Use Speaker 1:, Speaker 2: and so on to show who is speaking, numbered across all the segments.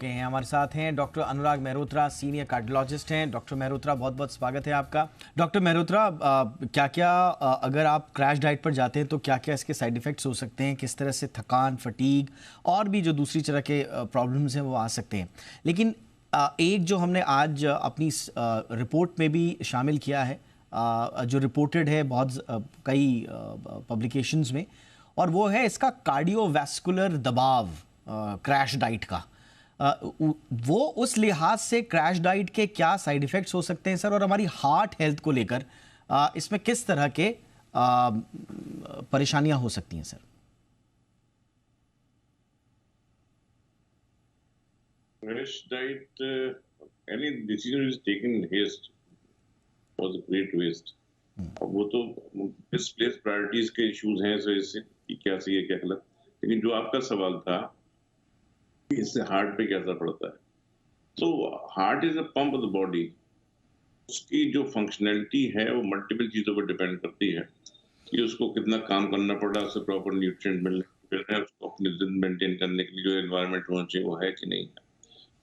Speaker 1: चुके हैं। हमारे साथ हैं डॉक्टर अनुराग मेहरोत्रा, सीनियर कार्डियोलॉजिस्ट हैं। डॉक्टर मेहरोत्रा, बहुत बहुत स्वागत है आपका। डॉक्टर मेहरोत्रा, क्या क्या अगर आप क्रैश डाइट पर जाते हैं तो क्या क्या इसके साइड इफ़ेक्ट्स हो सकते हैं? किस तरह से थकान, फटीग और भी जो दूसरी तरह के प्रॉब्लम्स हैं वो आ सकते हैं? लेकिन एक जो हमने आज अपनी रिपोर्ट में भी शामिल किया है, जो रिपोर्टेड है बहुत कई पब्लिकेशंस में, और वो है इसका कार्डियोवैस्कुलर दबाव क्रैश डाइट का। वो उस लिहाज से क्रैश डाइट के क्या साइड इफ़ेक्ट्स हो सकते हैं सर, और हमारी हार्ट हेल्थ को लेकर इसमें किस तरह के परेशानियां हो सकती हैं sir?
Speaker 2: Crash diet, any decision is taken in haste was a great waste. अब वो तो misplaced प्रायोरिटीज के इश्यूज हैं इस वजह से कि क्या सही है क्या गलत। लेकिन जो आपका सवाल था कि इससे हार्ट पे क्या असर पड़ता है, तो heart is a pump of the body. उसकी जो फंक्शनैलिटी है वो मल्टीपल चीजों पर डिपेंड करती है कि उसको कितना काम करना पड़ रहा है, उससे प्रॉपर न्यूट्रिएंट मिल रहे हैं, उसको अपनी जिंदगी मेंटेन करने के लिए जो एनवायरनमेंट होना चाहिए वो है कि नहीं है।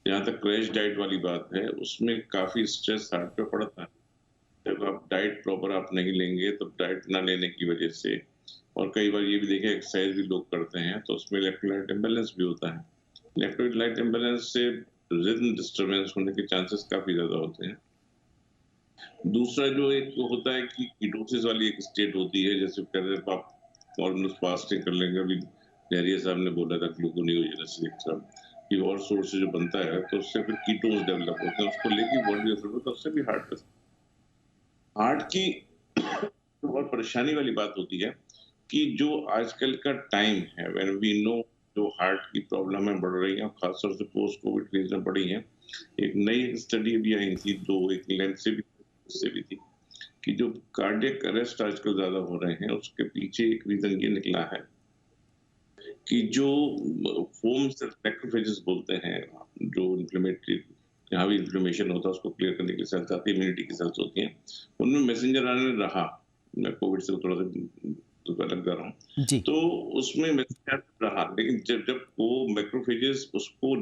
Speaker 2: जहाँ तक क्रैश डाइट वाली बात है, उसमें काफी स्ट्रेस हार्ट पे पड़ता है। जब आप डाइट प्रॉपर आप नहीं लेंगे तो डाइट ना लेने की वजह से, और कई बार ये भी देखें एक्सरसाइज भी लोग करते हैं तो उसमें इलेक्ट्रोलाइट इम्बैलेंस भी होता है। इलेक्ट्रोलाइट इम्बैलेंस से रिदम डिस्टर्बेंस होने के चांसेस काफी ज्यादा होते हैं। दूसरा जो एक तो होता है कि कीटोसिस वाली एक स्टेट होती है, जैसे कह रहे हैं आप ऑलमोस्ट फास्टिंग कर लेंगे। अभी डहरिया साहब ने बोला था ग्लूकोनियोजेनेसिस कि और सोर्स से जो बनता है तो उससे फिर कीटोन्स डेवलप होते हैं, उसको लेके बॉडी असर होता है, उससे भी हार्ट की बहुत परेशानी वाली बात होती है कि जो आजकल का टाइम है, व्हेन वी नो जो हार्ट की प्रॉब्लम है बढ़ रही है, खासतौर से पोस्ट कोविड फेज में बढ़ी है। एक नई स्टडी भी आई थी, जो एक लेंथ से भी थी, कि जो कार्डियक अरेस्ट आजकल ज्यादा हो रहे हैं उसके पीछे एक रीजन ये निकला है कि जो फोम मैक्रोफेजेस बोलते हैं, जो इन्फ्लेमेटरी, जहाँ भी इन्फ्लेमेशन होता है उसको क्लियर करने के लिए सेल्स आती है, इम्यूनिटी की सेल्स होती हैं, उनमें मैसेंजर आरएनए रहा। मैं कोविड से थोड़ा सा अलग जा रहा हूँ,
Speaker 1: जी।
Speaker 2: तो उसमें मैसेंजर रहा, लेकिन जब जब वो मैक्रोफेजेस उसको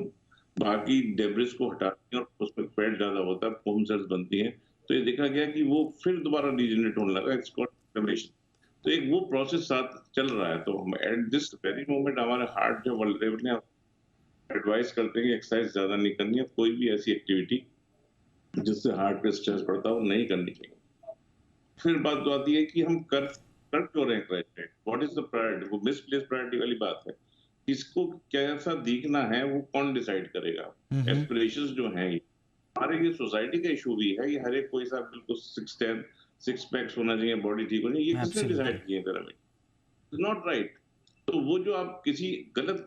Speaker 2: बाकी डेब्रिस को हटाती हैं और उसमें फैट ज्यादा होता है, फोम सेल्स बनती हैं, तो ये देखा गया कि वो फिर दोबारा रीजनरेट होने लगा, इट्स कॉल्ड इन्फ्लेमेशन। तो एक वो प्रोसेस साथ चल रहा है। तो हम एट दिस वेरी मोमेंट हमारे हार्ट जो वल्नरेबल है, एडवाइस करते हैं कि एक्सरसाइज ज्यादा नहीं करनी है, कोई भी ऐसी एक्टिविटी जिससे हार्ट पे स्ट्रेस पड़ता है वो नहीं करनी चाहिए। फिर बात तो आती है कि हम कर क्यों रहे हैं, व्हाट इज द प्रायोरिटी? वो मिसप्लेस प्रायोरिटी वाली बात है। किसको कैसा दिखना है वो कौन डिसाइड करेगा?
Speaker 1: हम्म।
Speaker 2: एस्पिरेशंस जो हैं, हमारे ये सोसाइटी का इशू भी है। ये हर एक कोई सा बिल्कुल सिक्स पैक्स होना चाहिए, बॉडी ठीक होनी चाहिए, ये किसने
Speaker 1: एब्सोल्युटली।
Speaker 2: डिसाइड किया है? Not right. तो वो जो आप किसी गलत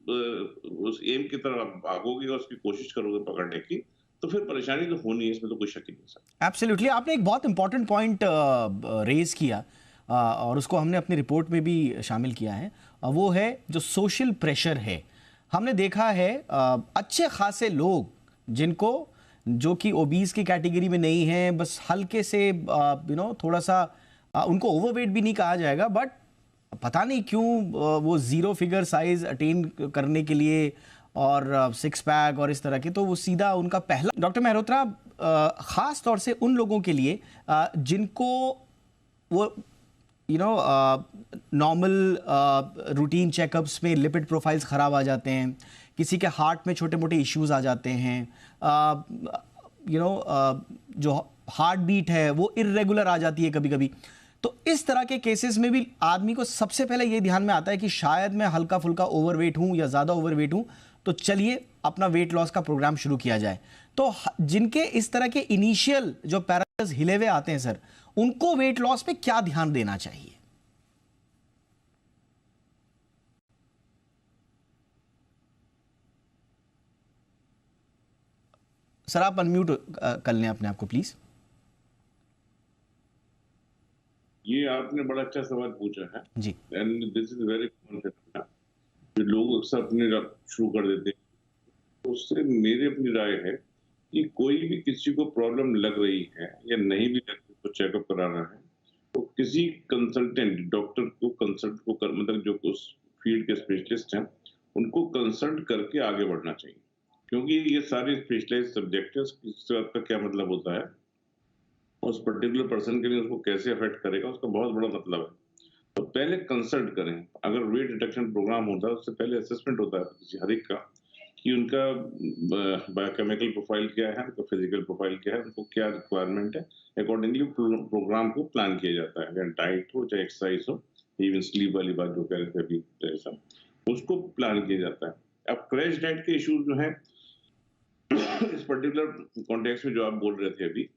Speaker 2: उस एम की तरफ आप भागोगे और उसकी कोशिश करोगे पकड़ने की, तो फिर परेशानी तो होनी है, इसमें तो कोई शक ही नहीं सर।
Speaker 1: एब्सोल्युटली, आपने एक बहुत इंपॉर्टेंट पॉइंट रेज किया, और उसको हमने अपनी रिपोर्ट में भी शामिल किया है। वो है जो सोशल प्रेशर है। हमने देखा है अच्छे खासे लोग जिनको, जो कि ओबीज की कैटेगरी में नहीं है, बस हल्के से थोड़ा सा उनको ओवरवेट भी नहीं कहा जाएगा, बट पता नहीं क्यों वो जीरो फिगर साइज अटेन करने के लिए और सिक्स पैक और इस तरह के, तो वो सीधा उनका पहला। डॉक्टर मेहरोत्रा, खास तौर से उन लोगों के लिए जिनको वो नॉर्मल रूटीन चेकअप्स में लिपिड प्रोफाइल्स ख़राब आ जाते हैं, किसी के हार्ट में छोटे मोटे इश्यूज आ जाते हैं, जो हार्ट बीट है वो इर्रेगुलर आ जाती है कभी कभी, तो इस तरह के केसेस में भी आदमी को सबसे पहले ये ध्यान में आता है कि शायद मैं हल्का फुल्का ओवरवेट हूं या ज़्यादा ओवरवेट हूं, तो चलिए अपना वेट लॉस का प्रोग्राम शुरू किया जाए। तो जिनके इस तरह के इनिशियल जो पैरामीटर्स हिले हुए आते हैं सर, उनको वेट लॉस पे क्या ध्यान देना चाहिए? सर आप अनम्यूट कर लें अपने आप को प्लीज।
Speaker 2: ये आपने बड़ा अच्छा सवाल पूछा है,
Speaker 1: जी।
Speaker 2: And this is very common. जो लोग अक्सर अपने शुरू कर देते हैं, तो उससे मेरी अपनी राय है कि कोई भी किसी को प्रॉब्लम लग रही है या नहीं भी लग रही, तो चेकअप कराना है तो किसी कंसल्टेंट डॉक्टर को कंसल्ट को कर, मतलब जो उस फील्ड के स्पेशलिस्ट हैं उनको कंसल्ट करके आगे बढ़ना चाहिए। क्योंकि ये सारे स्पेशलाइज्ड सब्जेक्ट है, इस बात का क्या मतलब होता है, उस पर्टिकुलर पर्सन के लिए उसको कैसे अफेक्ट करेगा, उसका बहुत बड़ा मतलब है। तो पहले कंसल्ट करें। अगर वेट रिडक्शन प्रोग्राम होता है उससे पहले असेसमेंट होता है किसी हर एक का, कि उनका बायोकेमिकल प्रोफाइल क्या है, उनका फिजिकल प्रोफाइल क्या है, उनको क्या रिक्वायरमेंट है, अकॉर्डिंगली प्रोग्राम को प्लान किया जाता है। चाहे डाइट हो, चाहे एक्सरसाइज हो, इवन स्लीप वाली बात जो कह रहे थे अभी जैसा, उसको प्लान किया जाता है। अब क्रैश डाइट के इश्यूज जो है इस पर्टिकुलर कॉन्टेक्स्ट में जो आप बोल रहे थे अभी,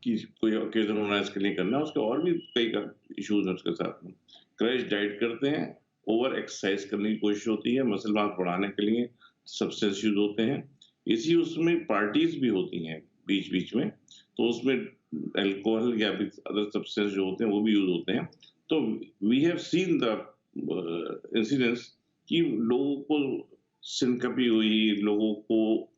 Speaker 2: कि कोई ओकेजन होना है इसके लिए करना है, उसके और भी कई इश्यूज हैं उसके साथ में। क्रैश डाइट करते हैं, ओवर एक्सरसाइज करने की कोशिश होती है, मसल मास बढ़ाने के लिए सब्सटेंस यूज होते हैं, इसी उसमें पार्टीज भी होती हैं बीच बीच में, तो उसमें अल्कोहल या भी अदर सब्सटेंस जो होते हैं वो भी यूज होते हैं। तो we have seen the incidents कि लोगों को सिनकपी हुई, लोगों को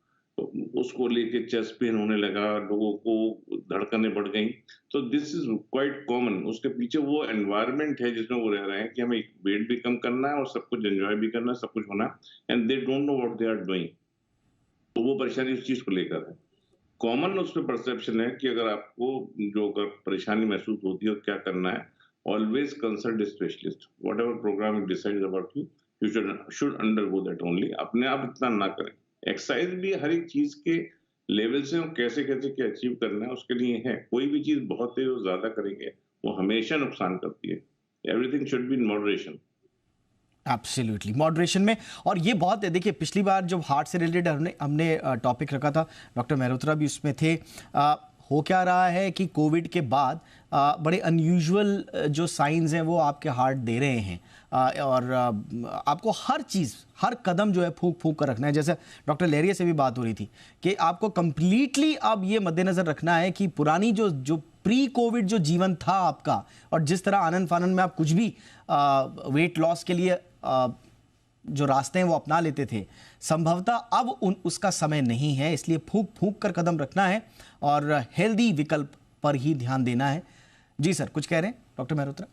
Speaker 2: उसको लेके चेस्ट पेन होने लगा, लोगों को धड़कनें बढ़ गई। तो दिस इज क्वाइट कॉमन। उसके पीछे वो एनवायरनमेंट है जिसमें वो रह रहे हैं कि हमें वेट भी कम करना है और सब कुछ एंजॉय भी करना है, सब कुछ होना है, and they don't know what they are doing. तो वो परेशानी उस चीज को लेकर है। कॉमन उस पर परसेप्शन है कि अगर आपको जो अगर परेशानी महसूस होती है और क्या करना है, always consult specialist. Whatever programme you decide about you, you should undergo that only. अपने आप इतना ना करें। एक्सरसाइज भी हर एक चीज के लेवल से और कैसे कैसे क्या अचीव करना है उसके लिए है। कोई भी चीज बहुत तेज और ज्यादा करेंगे वो हमेशा नुकसान करती है। Everything should be in moderation.
Speaker 1: Absolutely moderation में। और ये बहुत है, देखिए पिछली बार जब हार्ट से रिलेटेड हमने टॉपिक रखा था, डॉक्टर मेहरोत्रा भी उसमें थे। हो क्या रहा है कि कोविड के बाद बड़े अनयूजुअल जो साइंस हैं वो आपके हार्ट दे रहे हैं, और आपको हर चीज़ हर कदम जो है फूंक फूंक कर रखना है। जैसे डॉक्टर लेरिया से भी बात हो रही थी कि आपको कंप्लीटली अब ये मद्देनज़र रखना है कि पुरानी जो जो प्री कोविड जो जीवन था आपका, और जिस तरह आनंद फानंद में आप कुछ भी वेट लॉस के लिए जो रास्ते हैं वो अपना लेते थे, संभवतः अब उसका समय नहीं है। इसलिए फूंक फूंक कर कदम रखना है और हेल्दी विकल्प पर ही ध्यान देना है। जी सर, कुछ कह रहे हैं डॉक्टर मेहरोत्रा?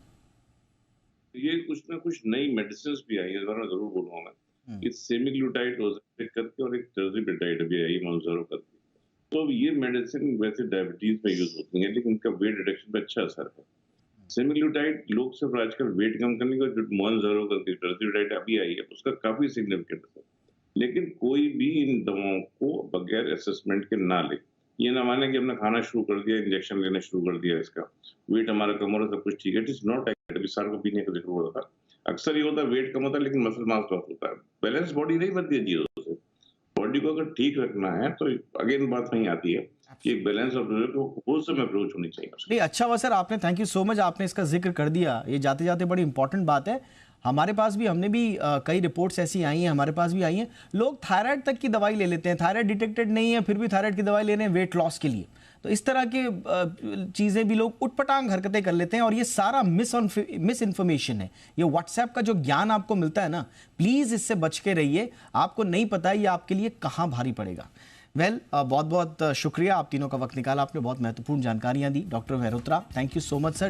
Speaker 2: ये कुछ ना कुछ नई मेडिसिन भी आई है, इस बारे में जरूर बोलूंगा मैं। एक सेमीग्लूटाइड करके और एक टर्जिपेटाइड भी आई मोन्जरो करके। तो ये मेडिसिन वैसे डायबिटीज में यूज होती है, लेकिन इनका वेट रिडक्शन पे अच्छा असर है। सेमीग्लूटाइड लोग सिर्फ आजकल वेट कम करने का, जो मोन्जरो करके टर्जिपेटाइड अभी आई है उसका काफी सिग्निफिकेंट है। लेकिन कोई भी इन दवाओं को बगैर असेसमेंट के ना ले। ये ना माने कि हमने खाना शुरू कर दिया, इंजेक्शन लेना शुरू कर दिया, इसका वेट हमारा कम हो रहा है, सब कुछ ठीक है। इट इज नॉट विशाल को पीने का जिक्र हो रहा था। अक्सर ये होता है वेट कम होता है लेकिन मसल मास लॉस होता है। बैलेंस बॉडी नहीं बनती है चीजों से। बॉडी को अगर ठीक रखना है तो अगेन बात वहीं आती है कि एक बैलेंस और होलसम अप्रोच होनी चाहिए उसकी।
Speaker 1: नहीं, अच्छा हुआ सर आपने, थैंक यू सो मच, आपने इसका जिक्र कर दिया। ये जाते जाते बड़ी इंपॉर्टेंट बात है। हमारे पास भी, हमने भी कई रिपोर्ट्स ऐसी आई हैं, हमारे पास भी आई हैं, लोग थायराइड तक की दवाई ले लेते हैं, थायराइड डिटेक्टेड नहीं है फिर भी थायराइड की दवाई ले रहे हैं वेट लॉस के लिए। तो इस तरह के चीज़ें भी लोग उटपटांग हरकतें कर लेते हैं, और ये सारा मिस इन्फॉर्मेशन है। ये व्हाट्सएप का जो ज्ञान आपको मिलता है ना, प्लीज़ इससे बच के रहिए। आपको नहीं पता है ये आपके लिए कहाँ भारी पड़ेगा। वेल, बहुत बहुत शुक्रिया, आप तीनों का वक्त निकाला आपने, बहुत महत्वपूर्ण जानकारियां दी doctor Mehrotra. Thank you so much sir.